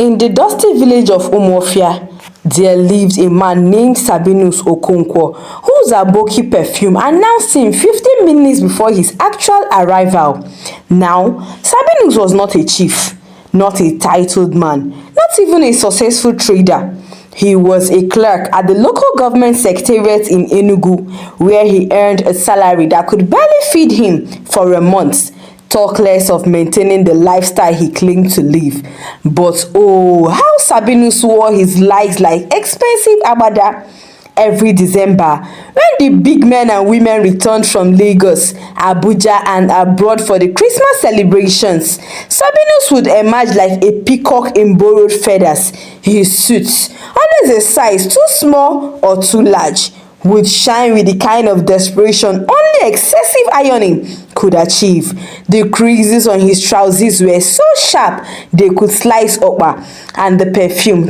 In the dusty village of Umuofia, there lived a man named Sabinus Okonkwo, whose aboki perfume announced him 15 minutes before his actual arrival. Now, Sabinus was not a chief, not a titled man, not even a successful trader. He was a clerk at the local government secretariat in Enugu, where he earned a salary that could barely feed him for a month. Talk less of maintaining the lifestyle he claimed to live. But oh, how Sabinus wore his lights like expensive abada. Every December, when the big men and women returned from Lagos, Abuja and abroad for the Christmas celebrations, Sabinus would emerge like a peacock in borrowed feathers. His suits, always a size too small or too large, would shine with the kind of desperation only excessive ironing could achieve. The creases on his trousers were so sharp they could slice upper, and the perfume,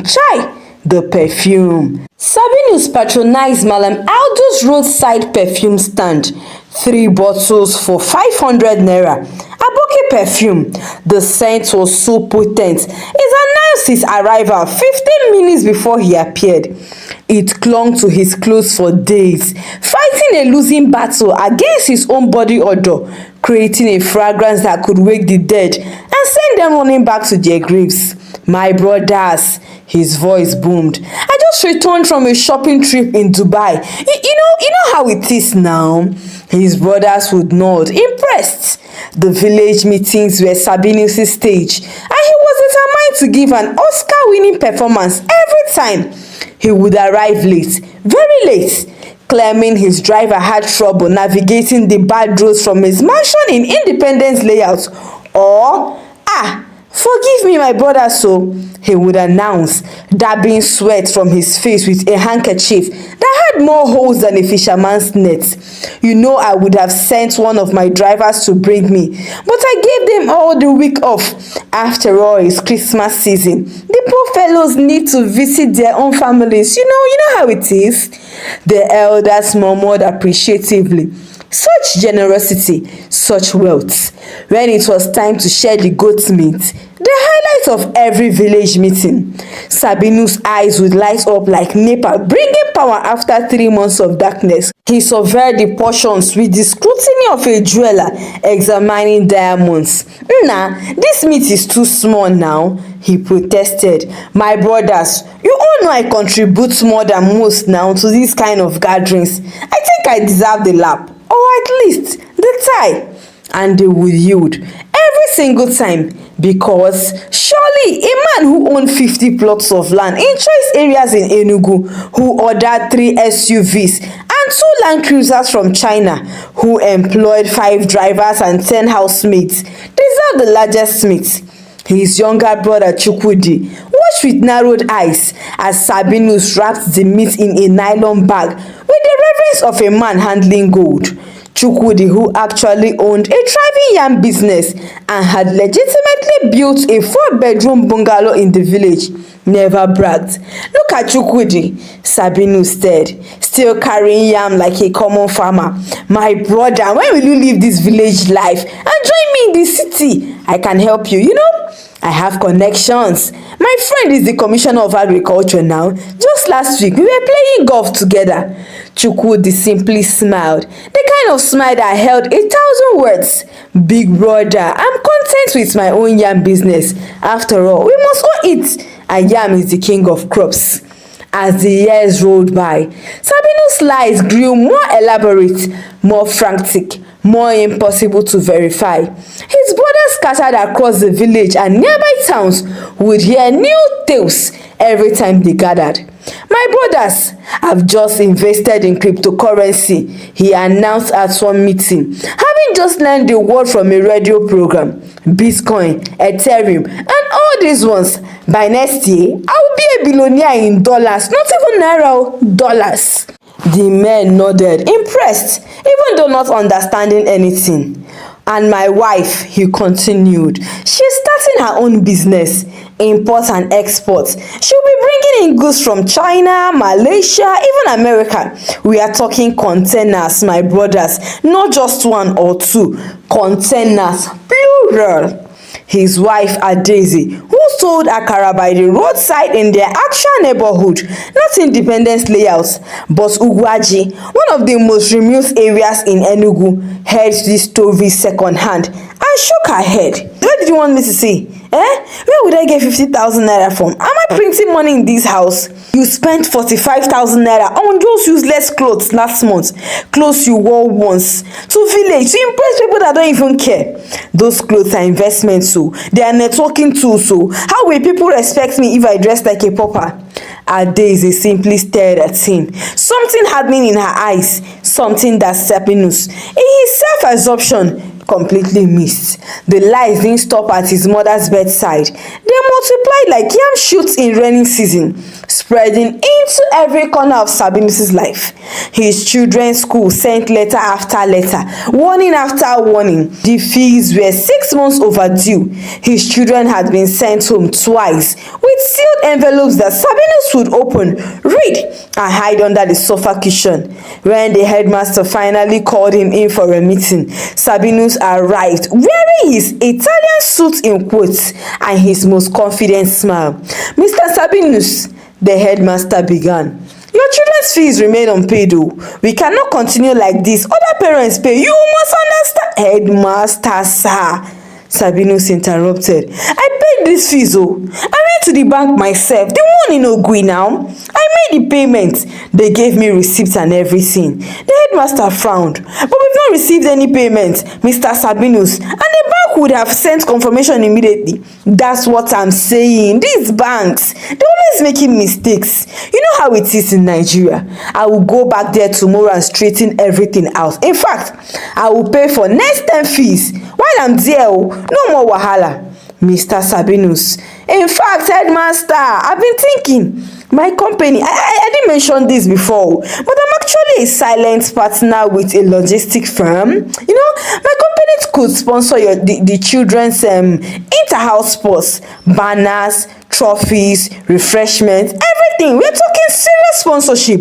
the perfume. Sabinus patronized Malam Aldo's roadside perfume stand. 3 bottles for 500 naira. Aboki perfume. The scent was so potent. It announced his arrival 15 minutes before he appeared. It clung to his clothes for days, fighting a losing battle against his own body odor, creating a fragrance that could wake the dead and send them running back to their graves. My brothers, his voice boomed. I just returned from a shopping trip in Dubai. You know how it is now. His brothers would nod, impressed. The village meetings were Sabinus' stage, and he was determined to give an Oscar-winning performance every time. He would arrive late, very late, claiming his driver had trouble navigating the bad roads from his mansion in Independence layout. Or, forgive me, my brother, so he would announce, dabbing sweat from his face with a handkerchief that had more holes than a fisherman's net. You know, I would have sent one of my drivers to bring me, but I gave them all the week off. After all, it's Christmas season. The poor fellows need to visit their own families. You know how it is. The elders murmured appreciatively. Such generosity, such wealth. When it was time to share the goat's meat, the highlight of every village meeting, Sabinus' eyes would light up like NEPA, bringing power after 3 months of darkness. He surveyed the portions with the scrutiny of a jeweler examining diamonds. This meat is too small now, he protested. My brothers, you all know I contribute more than most now to these kind of gatherings. I think I deserve the lap, or at least the tie. And they would yield every single time, because surely a man who owned 50 plots of land in choice areas in Enugu, who ordered 3 SUVs and 2 Land Cruisers from China, who employed 5 drivers and 10 housemaids, deserved the largest meat. His younger brother Chukwudi watched with narrowed eyes as Sabinus wrapped the meat in a nylon bag with the reverence of a man handling gold. Chukwudi, who actually owned a thriving yam business and had legitimately built a 4-bedroom bungalow in the village, never bragged. Look at Chukwudi, Sabinus said, still carrying yam like a common farmer. My brother, when will you leave this village life and join me in the city? I can help you, I have connections. My friend is the commissioner of agriculture now. Just last week, we were playing golf together. Chukwudi simply smiled, the kind of smile that held 1,000 words. Big brother, I'm content with my own yam business. After all, we must all eat, and yam is the king of crops. As the years rolled by, Sabinus' lies grew more elaborate, more frantic, more impossible to verify. His brothers scattered across the village and nearby towns would hear new tales every time they gathered. My brothers have just invested in cryptocurrency, he announced at one meeting, having just learned the word from a radio program. Bitcoin, Ethereum, and all these ones. By next year, I'll be a billionaire in dollars, not even naira, dollars. The men nodded, impressed, even though not understanding anything. And my wife, he continued, she's starting her own business, import and export. She'll be bringing in goods from China, Malaysia, even America. We are talking containers, my brothers, not just 1 or 2, containers, plural. His wife, Adaisy, who sold akara by the roadside in their actual neighborhood, not Independence layouts, but Ugwaji, one of the most remote areas in Enugu, heard this story secondhand and shook her head. What did you want me to say? Where would I get 50,000 naira from? Am I printing money in this house? You spent 45,000 naira on those useless clothes last month. Clothes you wore once to village to impress people that don't even care. Those clothes are investments, so they are networking tools. So how will people respect me if I dress like a pauper? Adaeze simply stared at him, something happening in her eyes, something that Sabinus, in his self-absorption, completely missed. The lies didn't stop at his mother's bedside. They multiplied like yam shoots in rainy season, spreading into every corner of Sabinus's life. His children's school sent letter after letter, warning after warning. The fees were 6 months overdue. His children had been sent home twice with sealed envelopes that Sabinus would open, read, and hide under the sofa cushion. When the headmaster finally called him in for a meeting, Sabinus arrived wearing his Italian suit in quotes and his most confident smile. "Mr. Sabinus," the headmaster began, "your children's fees remain unpaid. We cannot continue like this. Other parents pay. You must understand." "Headmaster, sir," Sabinus interrupted, "I paid these fees. I went to the bank myself. The one in Ogui now. I made the payment. They gave me receipts and everything." The headmaster frowned. "But we've not received any payment, Mr. Sabinus, and the bank would have sent confirmation immediately." "That's what I'm saying. These banks, they're always making mistakes. You know how it is in Nigeria. I will go back there tomorrow and straighten everything out. In fact, I will pay for next term fees. While I'm there, no more wahala." "Mr. Sabinus, in fact, headmaster, I've been thinking. My company, I didn't mention this before, but I'm actually a silent partner with a logistic firm. You know, my company could sponsor the children's inter-house sports, banners, trophies, refreshments, everything. We're talking serious sponsorship."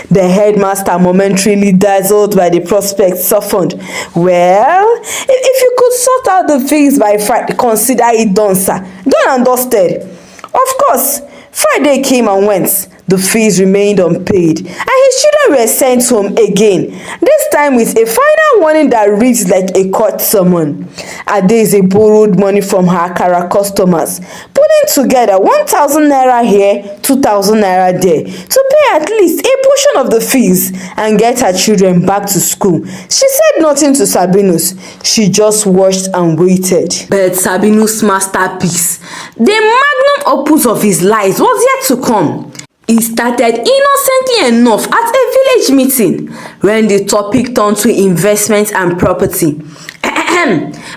The headmaster, momentarily dazzled by the prospect, softened. "Well, if you could sort out the fees by Friday, consider it done, sir. Done and dusted." Of course, Friday came and went. The fees remained unpaid, and his children were sent home again, this time with a final warning that reads like a court summon. Adaeze borrowed money from her Akara customers, putting together 1,000 naira here, 2,000 naira there, to pay at least a portion of the fees and get her children back to school. She said nothing to Sabinus. She just watched and waited. But Sabinus' masterpiece, the magnum opus of his lies, was yet to come. He started innocently enough at a village meeting when the topic turned to investment and property.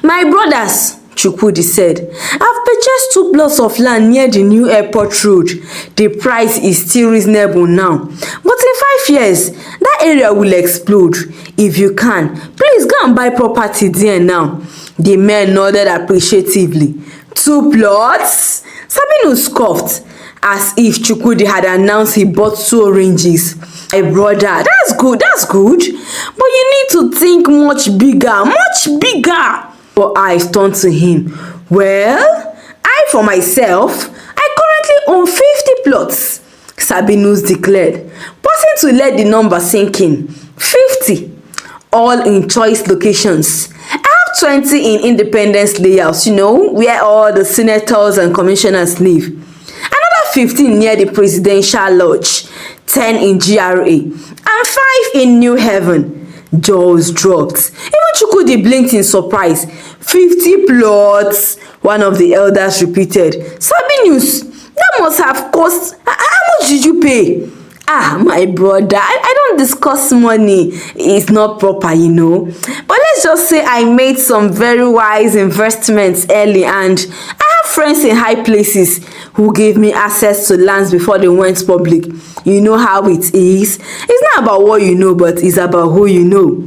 "My brothers," Chukwudi said, "I've purchased 2 plots of land near the new airport road. The price is still reasonable now, but in 5 years, that area will explode. If you can, please go and buy property there now." The men nodded appreciatively. "2 plots?" Sabinus scoffed, as if Chukwudi had announced he bought 2 oranges. "My brother, that's good, but you need to think much bigger, Her eyes turned to him. "Well, I for myself, I currently own 50 plots, Sabinus declared, pausing to let the number sink in. 50, all in choice locations. I have 20 in Independence layouts, where all the senators and commissioners live. 15 near the Presidential Lodge, 10 in GRA, and 5 in New Haven." Jaws dropped. Even Chukwudi blinked in surprise. 50 plots, one of the elders repeated. "Sabinus, that must have cost. How much did you pay?" "Ah, my brother, I don't discuss money. It's not proper, But let's just say I made some very wise investments early, and I have friends in high places who gave me access to lands before they went public. You know how it is. It's not about what you know, but it's about who you know."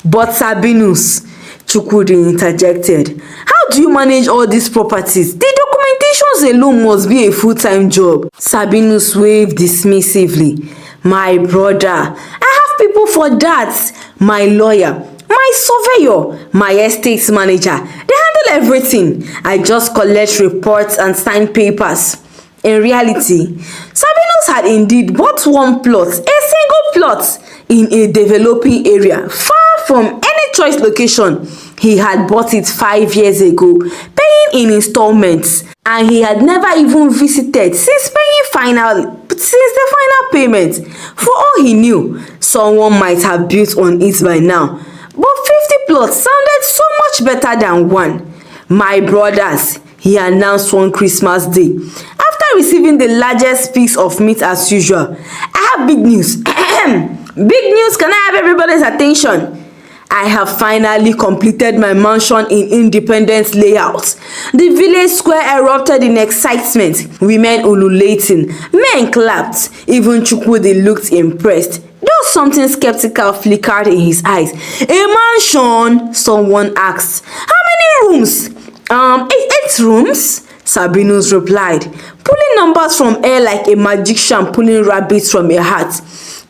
"But Sabinus," Chukwudi interjected, "how do you manage all these properties? The documentations alone must be a full-time job." Sabinus waved dismissively. "My brother, I have people for that. My lawyer, my surveyor, my estate manager, they handle everything. I just collect reports and sign papers. In reality, Sabinus had indeed bought one plot, a single plot, in a developing area, far from any choice location. He had bought it 5 years ago, paying in installments, and he had never even visited since the final payment. For all he knew, someone might have built on it by now. But 50 plots sounded so much better than one. My brothers, he announced one Christmas day, after receiving the largest piece of meat as usual. I have big news. Big news, can I have everybody's attention? I have finally completed my mansion in Independence layout. The village square erupted in excitement, women ululating, men clapped, even Chukwudi looked impressed. Though something skeptical flickered in his eyes. A mansion? Someone asked. How many rooms? 8 rooms? Sabinus replied, pulling numbers from air like a magician pulling rabbits from a hat.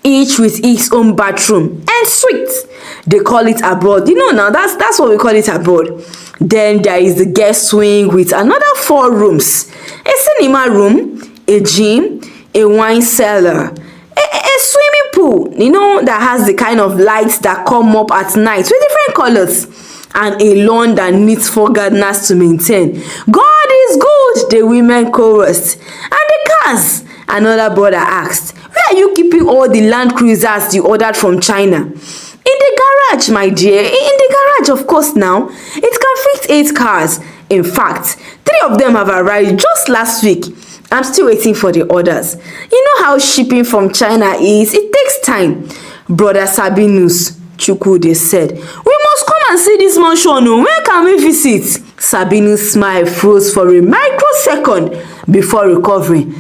Each with its own bathroom and suite. They call it abroad. You know now, that's what we call it abroad. Then there is the guest wing with another 4 rooms. A cinema room, a gym, a wine cellar, a swimming pool, you know, that has the kind of lights that come up at night with different colors, and a lawn that needs 4 gardeners to maintain. God is good, the women chorused. And the cars, another brother asked, where are you keeping all the Land Cruisers you ordered from China? In the garage, my dear. In the garage, of course now. It can fit 8 cars. In fact, 3 of them have arrived just last week. I'm still waiting for the others. You know how shipping from China is. It takes time. Brother Sabinus, Chukwudi said, we must come and see this mansion. Where can we visit? Sabinus' smile froze for a microsecond before recovering.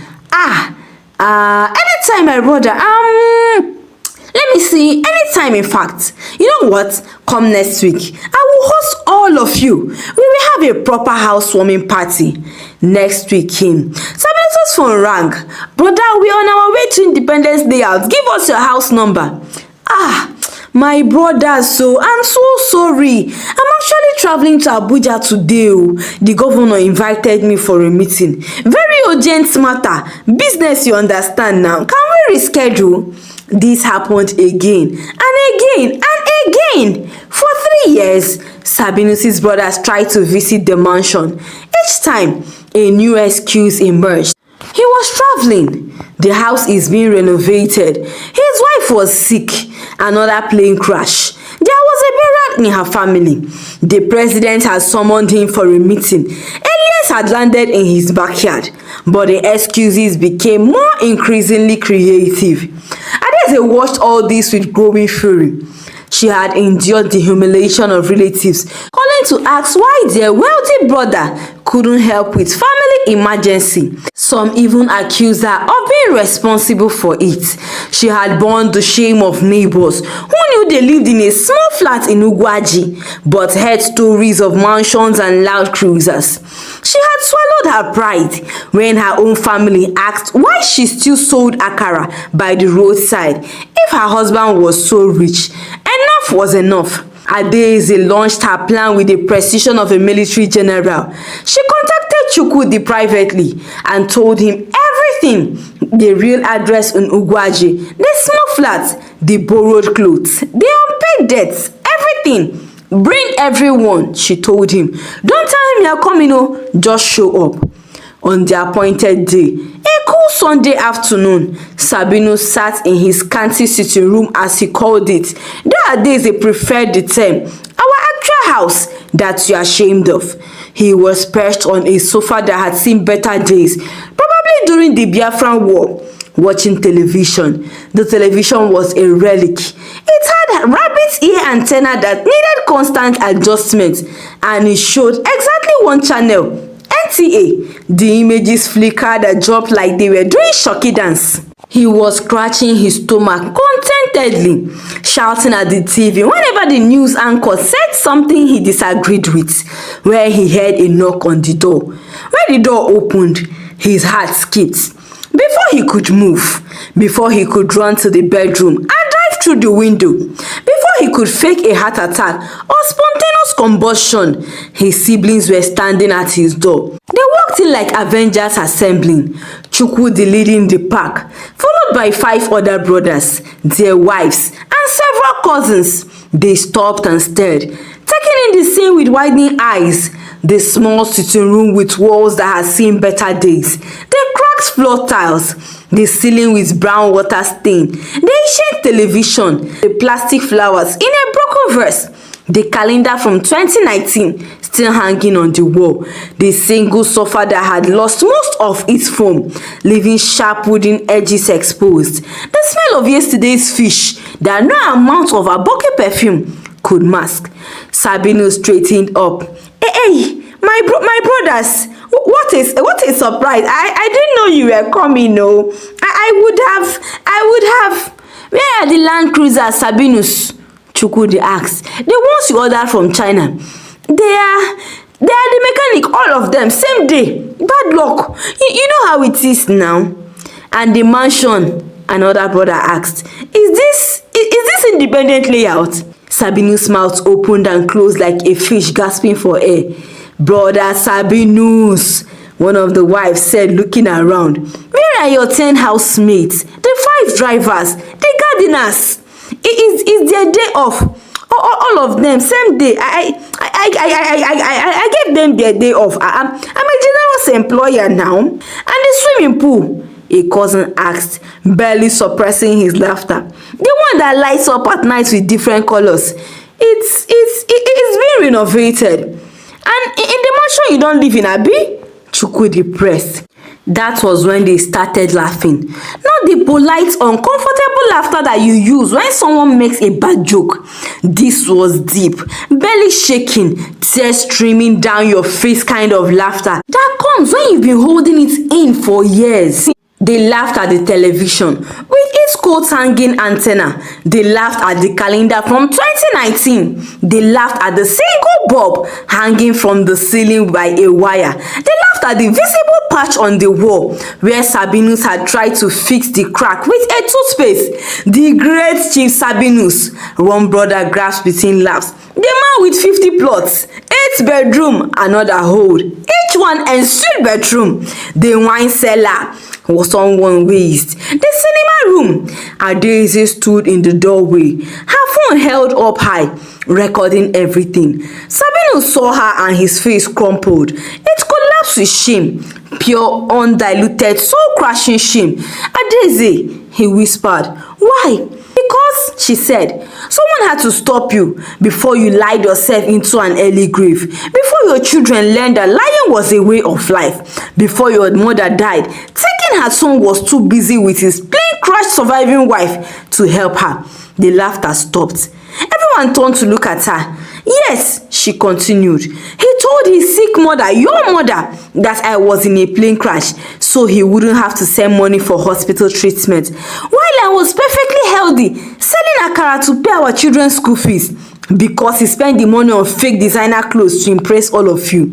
Anytime, my brother. Let me see. Anytime, in fact. You know what? Come next week. I will host all of you. We will have a proper housewarming party. Next week came. Sabinus' phone rang. Brother, we are on our way to Independence layout. Give us your house number. My brother, so I'm so sorry. I'm actually traveling to Abuja today. The governor invited me for a meeting. Very urgent matter. Business, you understand now. Can we reschedule? This happened again and again and again. For 3 years, Sabinus' brothers tried to visit the mansion. Each time, a new excuse emerged. He was traveling. The house is being renovated. His wife was sick. Another plane crash. There was a burial in her family. The president had summoned him for a meeting. Aliens had landed in his backyard. But the excuses became more increasingly creative. Adeze watched all this with growing fury. She had endured the humiliation of relatives, calling to ask why their wealthy brother couldn't help with family emergency. Some even accused her of being responsible for it. She had borne the shame of neighbors who knew they lived in a small flat in Ugwaji, but heard stories of mansions and loud cruisers. She had swallowed her pride when her own family asked why she still sold akara by the roadside if her husband was so rich. Enough was enough. Adeze launched her plan with the precision of a military general. She contacted Chukwudi privately and told him everything: the real address in Ugwaji, the small flat, the borrowed clothes, the unpaid debts, everything. Bring everyone, she told him. Don't tell him you're coming, just show up. On the appointed day, a cool Sunday afternoon, Sabinus sat in his scanty sitting room, as he called it. There are days he preferred the term, our actual house that you're ashamed of. He was perched on a sofa that had seen better days, probably during the Biafran War, watching television. The television was a relic. It had a rabbit ear antenna that needed constant adjustment, and it showed exactly one channel, NTA. The images flickered and dropped like they were doing shocky dance. He was scratching his stomach contentedly, shouting at the TV whenever the news anchor said something he disagreed with, where he heard a knock on the door. When the door opened, his heart skipped. Before he could move, before he could run to the bedroom and dive through the window, before he could fake a heart attack or spontaneous combustion. His siblings were standing at his door. They walked in like Avengers assembling, Chukwudi leading the pack, followed by 5 other brothers, their wives, and several cousins. They stopped and stared, taking in the scene with widening eyes. The small sitting room with walls that had seen better days, the cracked floor tiles, the ceiling with brown water stain, the ancient television, the plastic flowers in a broken vase, the calendar from 2019 still hanging on the wall, the single sofa that had lost most of its foam, leaving sharp wooden edges exposed, the smell of yesterday's fish that no amount of aboki perfume could mask. Sabinu straightened up. Hey, my brothers, what a surprise. I didn't know you were coming. No, I would have. Where are the Land Cruisers, Sabinus? Chukwudi asked. The ones you ordered from China. They are the mechanic, all of them, same day. Bad luck. You know how it is now. And the mansion, another brother asked. Is this independent layout? Sabinus' mouth opened and closed like a fish gasping for air. Brother Sabinus, one of the wives said, looking around. Where are your 10 housemates, the 5 drivers, the gardeners? It's their day off. All of them, same day. I gave them their day off. I'm a generous employer now. And the swimming pool, a cousin asked, barely suppressing his laughter. The one that lights up at night with different colors. It's being renovated. And in the mansion you don't live in, Abi? Chukwudi pressed. That was when they started laughing. Not the polite, uncomfortable laughter that you use when someone makes a bad joke. This was deep, belly shaking, tears streaming down your face kind of laughter that comes when you've been holding it in for years. They laughed at the television with its coat hanging antenna. They laughed at the calendar from 2019. They laughed at the single bulb hanging from the ceiling by a wire. They laughed at the visible patch on the wall where Sabinus had tried to fix the crack with a toothpaste. The great Chief Sabinus, one brother grasped between laughs. The man with 50 plots, 8 bedroom, another hold. Each one ensuite bedroom. The wine cellar was someone waste. The cinema room. Adaeze stood in the doorway, her phone held up high, recording everything. Sabinus saw her and his face crumpled. It collapsed with shame, pure, undiluted, soul-crushing shame. Adaeze, he whispered. Why? Because, she said, someone had to stop you before you lied yourself into an early grave, before your children learned that lying was a way of life, before your mother died, thinking her son was too busy with his plane-crashed surviving wife to help her. The laughter stopped. Everyone turned to look at her. Yes, she continued. He told his sick mother, your mother, that I was in a plane crash, so he wouldn't have to send money for hospital treatment. While I was perfectly healthy, selling akara to pay our children's school fees, because he spent the money on fake designer clothes to impress all of you.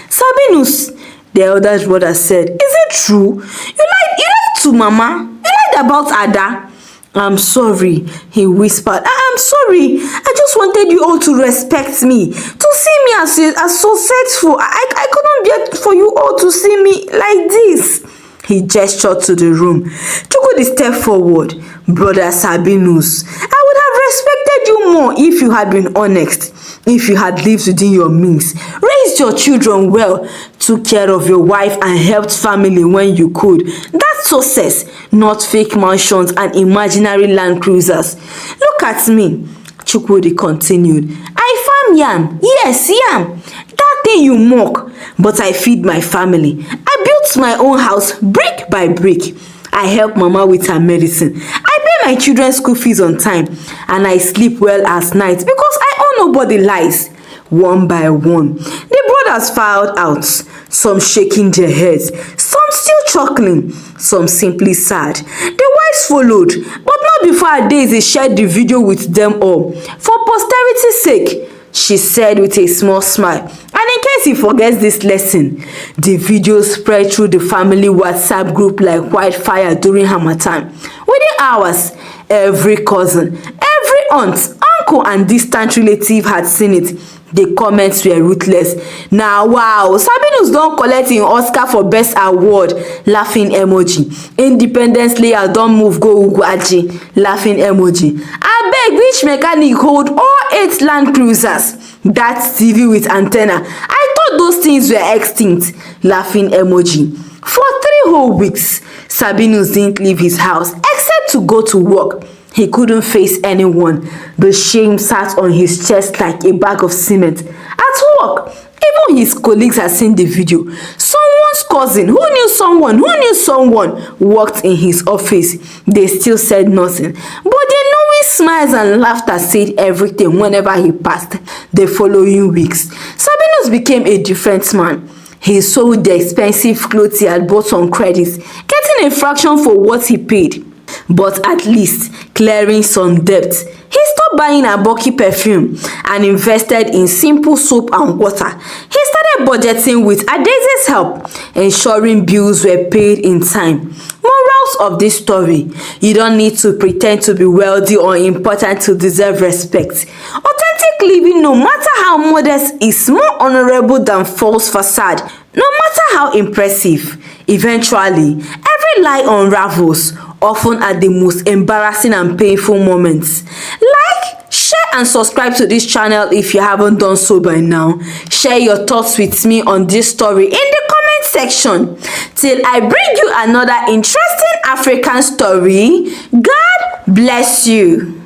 Sabinus, the eldest brother said, is it true? You lied to Mama? You lied about Ada? I'm sorry, he whispered. I'm sorry. I just wanted you all to respect me, to see me as so successful. I couldn't bear for you all to see me like this. He gestured to the room. Chukwudi stepped forward. Brother Sabinus, I would have respected you more if you had been honest, if you had lived within your means, raised your children well, took care of your wife and helped family when you could. That's success, not fake mansions and imaginary Land Cruisers. Look at me, Chukwudi continued. I farm yam, yes, yam. That thing you mock, but I feed my family. I built my own house brick by brick. I help Mama with her medicine. I pay my children's school fees on time, and I sleep well at night because I owe nobody lies. One by one, the brothers filed out, some shaking their heads, some still chuckling, some simply sad. The wives followed, but not before Adaeze shared the video with them all. For posterity's sake, she said with a small smile, and in case he forgets this lesson, the video spread through the family WhatsApp group like wildfire during Harmattan. Within hours, every cousin, every aunt, uncle and distant relative had seen it. The comments were ruthless. Now wow, Sabinus don collect im Oscar for best award, laughing emoji. Independent Slayer don move go Ugwaji, laughing emoji. Abeg, which mechanic hold all 8 Land Cruisers? That TV with antenna, I thought those things were extinct, laughing emoji. For 3 whole weeks, Sabinus didn't leave his house except to go to work. He couldn't face anyone. The shame sat on his chest like a bag of cement. At work, even his colleagues had seen the video. Someone's cousin who knew someone worked in his office. They still said nothing, but the knowing smiles and laughter said everything whenever he passed. The following weeks, Sabinus became a different man. He sold the expensive clothes he had bought on credit, getting a fraction for what he paid, but at least clearing some debt. He stopped buying a bulky perfume and invested in simple soap and water. He started budgeting with Adeze's help, ensuring bills were paid in time. Morals of this story: you don't need to pretend to be wealthy or important to deserve respect. Authentic living, no matter how modest, is more honorable than false facade. No matter how impressive, eventually, every lie unravels, often at the most embarrassing and painful moments. Like, share and subscribe to this channel if you haven't done so by now. Share your thoughts with me on this story in the comment section. Till I bring you another interesting African story, God bless you.